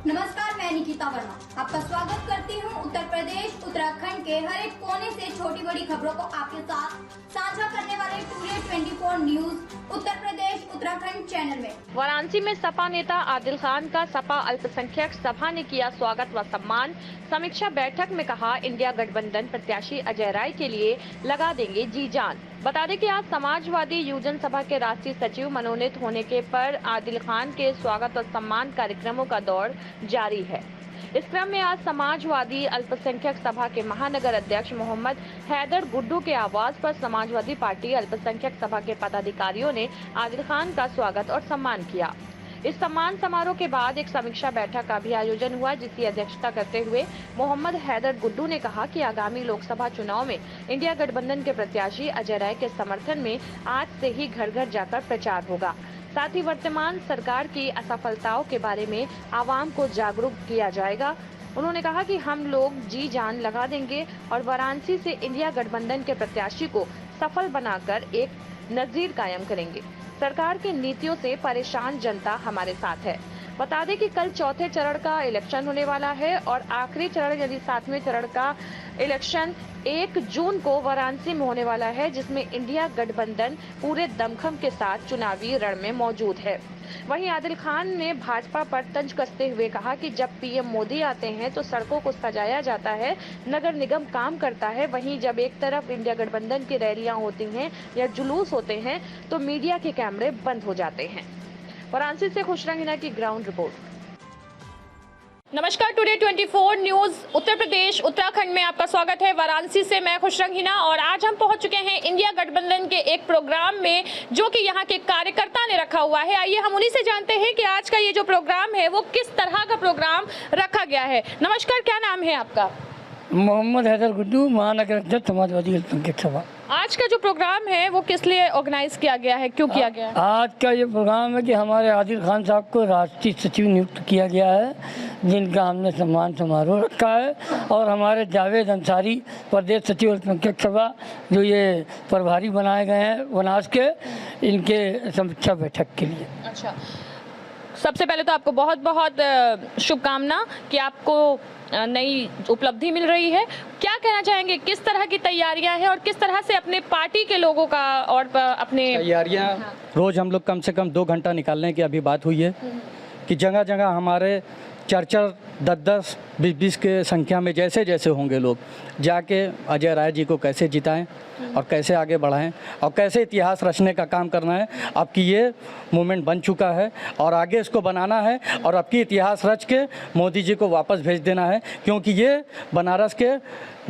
नमस्कार, मैं निकिता वर्मा आपका स्वागत करती हूं। उत्तर प्रदेश उत्तराखंड के हर एक कोने से छोटी बड़ी खबरों को आपके साथ साझा करने वाले today 24 news Uttar Pradesh Uttarakhand channel में। वाराणसी में सपा नेता आदिल खान का सपा अल्पसंख्यक सभा ने किया स्वागत व सम्मान। समीक्षा बैठक में कहा, इंडिया गठबंधन प्रत्याशी अजय राय के लिए लगा देंगे जी जान। बता दें कि आज समाजवादी युवजन सभा के राष्ट्रीय सचिव मनोनीत होने के पर आदिल खान के स्वागत और सम्मान कार्यक्रमों का दौर जारी है। इस क्रम में आज समाजवादी अल्पसंख्यक सभा के महानगर अध्यक्ष मोहम्मद हैदर गुड्डू के आवास पर समाजवादी पार्टी अल्पसंख्यक सभा के पदाधिकारियों ने आदिल खान का स्वागत और सम्मान किया। इस सम्मान समारोह के बाद एक समीक्षा बैठक का भी आयोजन हुआ, जिसकी अध्यक्षता करते हुए मोहम्मद हैदर गुड्डू ने कहा कि आगामी लोकसभा चुनाव में इंडिया गठबंधन के प्रत्याशी अजय राय के समर्थन में आज से ही घर घर जाकर प्रचार होगा। साथ ही वर्तमान सरकार की असफलताओं के बारे में आवाम को जागरूक किया जाएगा। उन्होंने कहा कि हम लोग जी जान लगा देंगे और वाराणसी से इंडिया गठबंधन के प्रत्याशी को सफल बनाकर एक नजीर कायम करेंगे। सरकार की नीतियों से परेशान जनता हमारे साथ है। बता दें कि कल चौथे चरण का इलेक्शन होने वाला है और आखिरी चरण यानी 7वें चरण का इलेक्शन 1 जून को वाराणसी में होने वाला है, जिसमें इंडिया गठबंधन पूरे दमखम के साथ चुनावी रण में मौजूद है। वहीं आदिल खान ने भाजपा पर तंज कसते हुए कहा कि जब पीएम मोदी आते हैं तो सड़कों को सजाया जाता है, नगर निगम काम करता है, वहीं जब एक तरफ इंडिया गठबंधन की रैलियां होती हैं या जुलूस होते हैं तो मीडिया के कैमरे बंद हो जाते हैं। वाराणसी से खुशरंग हिना की ग्राउंड रिपोर्ट। नमस्कार, टुडे 24 न्यूज उत्तर प्रदेश उत्तराखंड में आपका स्वागत है। वाराणसी से मैं खुशरंग हिना और आज हम पहुंच चुके हैं इंडिया गठबंधन के एक प्रोग्राम में, जो कि यहां के कार्यकर्ता ने रखा हुआ है। आइए हम उन्हीं से जानते हैं कि आज का ये जो प्रोग्राम है वो किस तरह का प्रोग्राम रखा गया है। नमस्कार, क्या नाम है आपका? मोहम्मद हैदर गुड्डू, महानगर अध्यक्ष समाजवादी अल्पसंख्यक सभा। आज का जो प्रोग्राम है वो किस लिए ऑर्गेनाइज किया गया है, क्यों किया गया है? आज का ये प्रोग्राम है कि हमारे आदिल खान साहब को राष्ट्रीय सचिव नियुक्त किया गया है, जिनका हमने सम्मान समारोह रखा है, और हमारे जावेद अंसारी प्रदेश सचिव अल्पसंख्यक सभा जो ये प्रभारी बनाए गए हैं बनास के, इनके समीक्षा बैठक के लिए। अच्छा, सबसे पहले तो आपको बहुत बहुत शुभकामना कि आपको नई उपलब्धि मिल रही है। क्या कहना चाहेंगे, किस तरह की तैयारियां हैं और किस तरह से अपने पार्टी के लोगों का और अपने तैयारियां? रोज हम लोग कम से कम 2 घंटा निकालने की अभी बात हुई है कि जगह जगह हमारे 4-4, 10-10, 20-20 के संख्या में जैसे जैसे होंगे लोग जाके अजय राय जी को कैसे जिताएं और कैसे आगे बढ़ाएं और कैसे इतिहास रचने का काम करना है। अब की ये मूवमेंट बन चुका है और आगे इसको बनाना है और अब की इतिहास रच के मोदी जी को वापस भेज देना है, क्योंकि ये बनारस के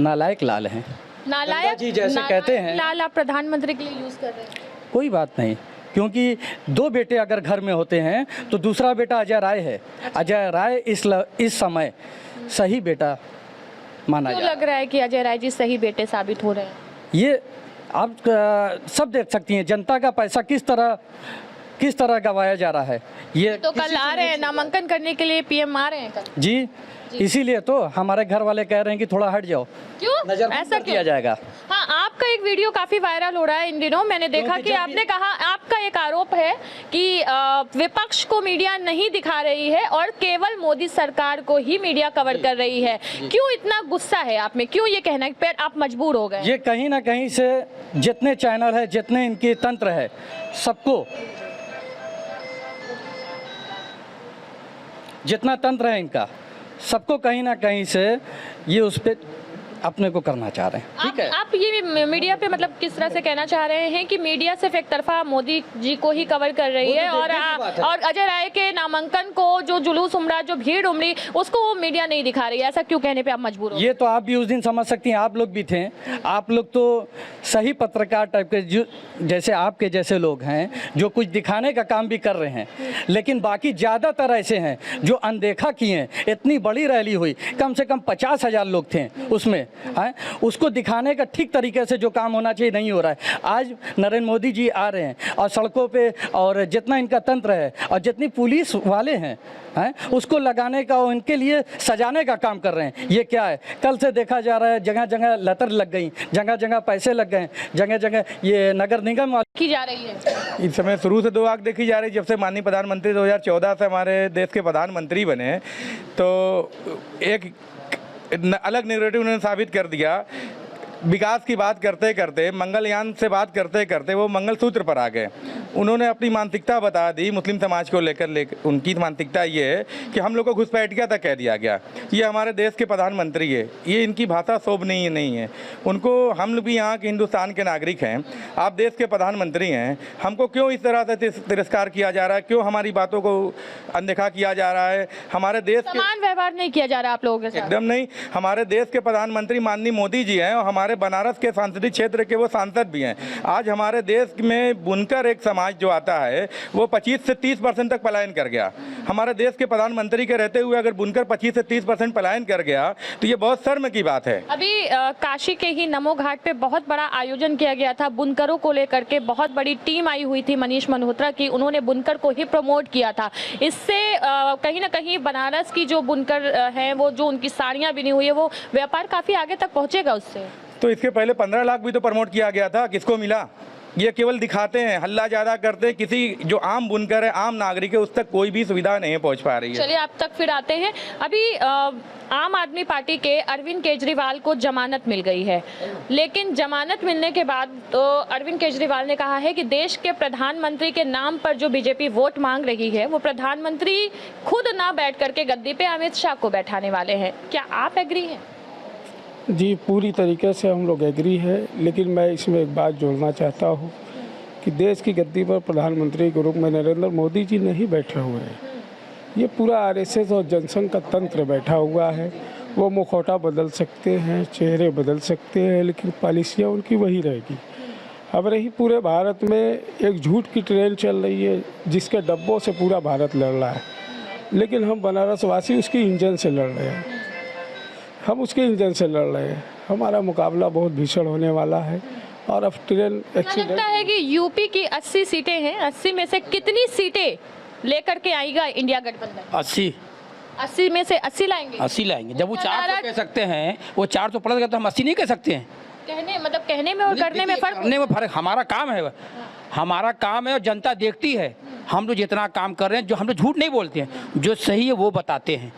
नालायक लाल हैं। नालायक जी जैसे कहते हैं लाल आप प्रधानमंत्री के लिए यूज कर रहे हैं? कोई बात नहीं, क्योंकि 2 बेटे अगर घर में होते हैं तो दूसरा बेटा अजय राय है। अजय राय इस समय सही बेटा माना क्यों जाता लग रहा है कि अजय राय जी सही बेटे साबित हो रहे हैं? ये आप सब देख सकती हैं, जनता का पैसा किस तरह गवाया जा रहा है। ये तो कल आ रहे हैं नामांकन करने के लिए, पीएम आ रहे हैं कल जी, इसीलिए तो हमारे घर वाले कह रहे हैं कि थोड़ा हट जाओ। क्यों ऐसा किया जाएगा? हाँ, आपका एक वीडियो काफी वायरल हो रहा है इन दिनों। मैंने देखा कि आपने कहा, आपका एक आरोप है कि विपक्ष को मीडिया नहीं दिखा रही है और केवल मोदी सरकार को ही मीडिया कवर कर रही है। क्यों इतना गुस्सा है आप में, क्यों ये कहना है आप मजबूर हो गए? ये कहीं ना कहीं से जितने चैनल है, जितने इनके तंत्र है, सबको जितना तंत्र है इनका, सबको कहीं ना कहीं से ये उस पर अपने को करना चाह रहे हैं। ठीक है, आप ये मीडिया पे मतलब किस तरह से कहना चाह रहे हैं कि मीडिया सिर्फ एक तरफा मोदी जी को ही कवर कर रही है और अजय राय के नामांकन को जो जुलूस उमड़ा, जो भीड़ उमड़ी, उसको वो मीडिया नहीं दिखा रही है? ऐसा क्यों कहने पे आप मजबूर हो? ये तो आप भी उस दिन समझ सकती हैं, आप लोग भी थे। आप लोग तो सही पत्रकार टाइप के, जो जैसे आपके जैसे लोग हैं जो कुछ दिखाने का काम भी कर रहे हैं, लेकिन बाकी ज़्यादातर ऐसे हैं जो अनदेखा किए। इतनी बड़ी रैली हुई, कम से कम 50,000 लोग थे उसमें, है उसको दिखाने का ठीक तरीके से जो काम होना चाहिए नहीं हो रहा है। आज नरेंद्र मोदी जी आ रहे हैं और सड़कों पे, और जितना इनका तंत्र है और जितनी पुलिस वाले हैं उसको लगाने का, उनके लिए सजाने का काम कर रहे हैं। ये क्या है? कल से देखा जा रहा है जगह जगह लतर लग गई, जगह जगह पैसे लग गए, जगह जगह ये नगर निगम की जा रही है। इस समय शुरू से दो आंख देखी जा रही। जब से माननीय प्रधानमंत्री 2014 से हमारे देश के प्रधानमंत्री बने तो एक अलग नैरेटिव उन्होंने साबित कर दिया। विकास की बात करते करते, मंगलयान से बात करते करते वो मंगलसूत्र पर आ गए। उन्होंने अपनी मानसिकता बता दी मुस्लिम समाज को लेकर। उनकी मानसिकता ये है कि हम लोग को घुसपैठिया तक कह दिया गया। ये हमारे देश के प्रधानमंत्री है, ये इनकी भाषा शोभनीय नहीं है। उनको, हम भी यहाँ के हिंदुस्तान के नागरिक हैं, आप देश के प्रधानमंत्री हैं, हमको क्यों इस तरह से तिरस्कार किया जा रहा है? क्यों हमारी बातों को अनदेखा किया जा रहा है? हमारे देश समान व्यवहार नहीं किया जा रहा आप लोगों के साथ? एकदम नहीं। हमारे देश के प्रधानमंत्री माननीय मोदी जी हैं और हमारे बनारस के संसदीय क्षेत्र के वो सांसद भी हैं। आज हमारे देश में बुनकर एक समाज जो आता है वो 25 से 30% तक पलायन कर गया। हमारे देश के प्रधानमंत्री के रहते हुए अगर बुनकर 25 से 30% पलायन कर गया तो ये बहुत शर्म की बात है। अभी काशी के ही नमो घाट पे बहुत बड़ा आयोजन किया गया था बुनकरों को लेकर के। बहुत बड़ी टीम आई हुई थी मनीष मल्होत्रा की, उन्होंने बुनकर को ही प्रमोट किया था। इससे कहीं ना कहीं बनारस की जो बुनकर हैं, वो जो उनकी साड़ियाँ बिनी हुई है, वो व्यापार काफ़ी आगे तक पहुँचेगा उससे। तो इसके पहले 15 लाख भी तो प्रमोट किया गया था, किसको मिला? ये केवल दिखाते हैं, हल्ला ज़्यादा करते हैं। किसी जो आम बुनकर है, आम नागरिक है, उस तक कोई भी सुविधा नहीं पहुंच पा रही है। चलिए आप तक फिर आते हैं। अभी आम आदमी पार्टी के अरविंद केजरीवाल को जमानत मिल गई है, लेकिन जमानत मिलने के बाद तो अरविंद केजरीवाल ने कहा है कि देश के प्रधानमंत्री के नाम पर जो बीजेपी वोट मांग रही है, वो प्रधानमंत्री खुद ना बैठ करके गद्दी पे अमित शाह को बैठाने वाले हैं। क्या आप एग्री हैं? जी, पूरी तरीके से हम लोग एग्री है, लेकिन मैं इसमें एक बात जोड़ना चाहता हूँ कि देश की गद्दी पर प्रधानमंत्री के रूप में नरेंद्र मोदी जी नहीं बैठे हुए हैं। ये पूरा आरएसएस और जनसंघ का तंत्र बैठा हुआ है। वो मुखौटा बदल सकते हैं, चेहरे बदल सकते हैं, लेकिन पॉलिसियाँ उनकी वही रहेगी। अब रही पूरे भारत में एक झूठ की ट्रेन चल रही है जिसके डब्बों से पूरा भारत लड़ रहा है, लेकिन हम बनारस वासी उसकी इंजन से लड़ रहे हैं। हम उसके इंजन से लड़ रहे हैं। हमारा मुकाबला बहुत भीषण होने वाला है। और अब ट्रेन एक्सीडेंट लगता है कि यूपी की 80 सीटें हैं, 80 में से कितनी सीटें लेकर के आएगा इंडिया गठबंधन? 80 में से 80 लाएंगे। 80 लाएंगे। जब वो 400 कह सकते हैं, वो 400 प्लस गए तो हम 80 नहीं कह सकते हैं। कहने में और करने में फर्क। हमारा काम है, हमारा काम है और जनता देखती है। हम लोग जितना काम कर रहे हैं, जो हम लोग झूठ नहीं बोलते हैं, जो सही है वो बताते हैं।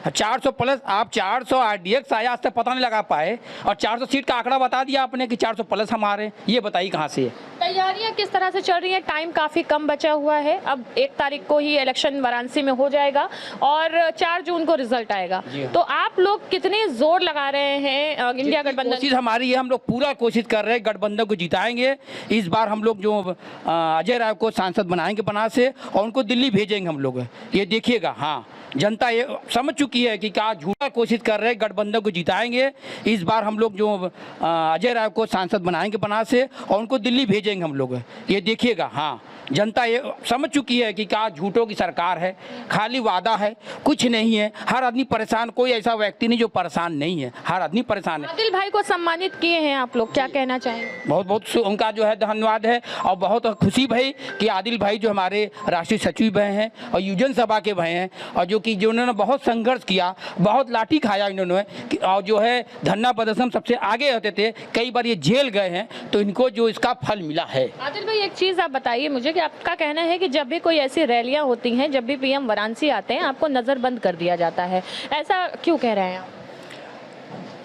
400 प्लस, आप 400 RDX आया, आज तक पता नहीं लगा पाए, और 400 सीट का आंकड़ा बता दिया आपने कि 400 प्लस हमारे। ये बताइए कहाँ से है? तैयारियां किस तरह से चल रही हैं? टाइम काफ़ी कम बचा हुआ है। अब 1 तारीख को ही इलेक्शन वाराणसी में हो जाएगा और 4 जून को रिजल्ट आएगा। तो आप लोग कितने जोर लगा रहे हैं इंडिया गठबंधन? कोशिश हमारी है, हम लोग पूरा कोशिश कर रहे हैं, गठबंधन को जिताएंगे। इस बार हम लोग जो अजय राय को सांसद बनाएंगे बनारस से, और उनको दिल्ली भेजेंगे हम लोग। ये देखिएगा, हाँ, जनता ये समझ चुकी है कि क्या झूठा कोशिश कर रहे हैं, गठबंधन को जिताएंगे। इस बार हम लोग जो अजय राय को सांसद बनाएंगे बनारस से, और उनको दिल्ली भेजेंगे हम लोग। ये देखिएगा, हाँ, जनता ये समझ चुकी है कि क्या झूठों की सरकार है, खाली वादा है, कुछ नहीं है। हर आदमी परेशान, कोई ऐसा व्यक्ति नहीं जो परेशान नहीं है, हर आदमी परेशान है। आदिल भाई को सम्मानित किए हैं आप लोग, क्या कहना चाहेंगे? बहुत बहुत उनका जो है धन्यवाद है, और बहुत खुशी भाई कि आदिल भाई जो हमारे राष्ट्रीय सचिव भय हैं और युवजन सभा के भय हैं, और जो उन्होंने बहुत संघर्ष किया, बहुत लाठी खाया इन्होंने, और जो है धरना प्रदर्शन सबसे आगे होते थे, कई बार ये जेल गए हैं, तो इनको जो इसका फल मिला है। आदिल भाई, एक चीज़ आप बताइए मुझे कि आपका कहना है कि जब भी कोई ऐसी रैलियां होती हैं, जब भी पीएम वाराणसी आते हैं, आपको नज़रबंद कर दिया जाता है, ऐसा क्यों कह रहे हैं आप?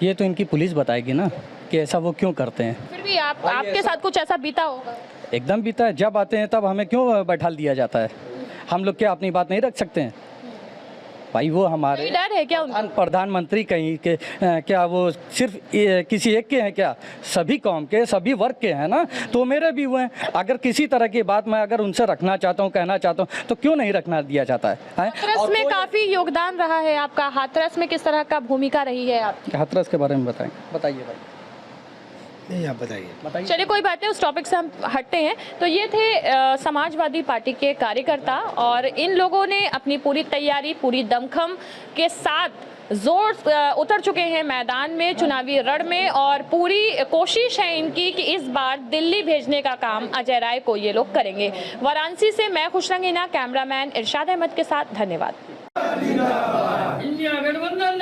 ये तो इनकी पुलिस बताएगी ना कि ऐसा वो क्यों करते हैं। फिर भी आपके साथ कुछ ऐसा बीता होगा? एकदम बीता है। जब आते हैं तब हमें क्यों बैठा दिया जाता है? हम लोग क्या अपनी बात नहीं रख सकते हैं भाई? वो हमारे डर है क्या उनको? प्रधानमंत्री कहीं के क्या वो सिर्फ किसी एक के हैं क्या? सभी कौम के, सभी वर्ग के हैं ना, तो मेरे भी हुए हैं। अगर किसी तरह की बात मैं अगर उनसे रखना चाहता हूँ, कहना चाहता हूँ, तो क्यों नहीं रखना दिया जाता है? हाथरस में काफी योगदान रहा है आपका, हाथरस में किस तरह का भूमिका रही है आपकी? हाथरस के बारे में बताइए भाई। नहीं, आप बताइए। चलिए कोई बात नहीं, उस टॉपिक से हम हटते हैं। तो ये थे समाजवादी पार्टी के कार्यकर्ता, और इन लोगों ने अपनी पूरी तैयारी, पूरी दमखम के साथ जोर उतर चुके हैं मैदान में, चुनावी रण में, और पूरी कोशिश है इनकी कि इस बार दिल्ली भेजने का काम अजय राय को ये लोग करेंगे। वाराणसी से मैं खुशरंगीना, कैमरामैन इरशाद अहमद के साथ, धन्यवाद। इंडिया गठबंधन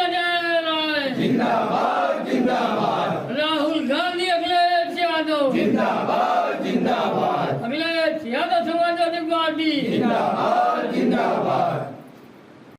जिंदाबाद जिंदाबाद, राहुल गांधी, अखिलेश यादव जिंदाबाद जिंदाबाद, अखिलेश यादव समाजवादी जिंदाबाद।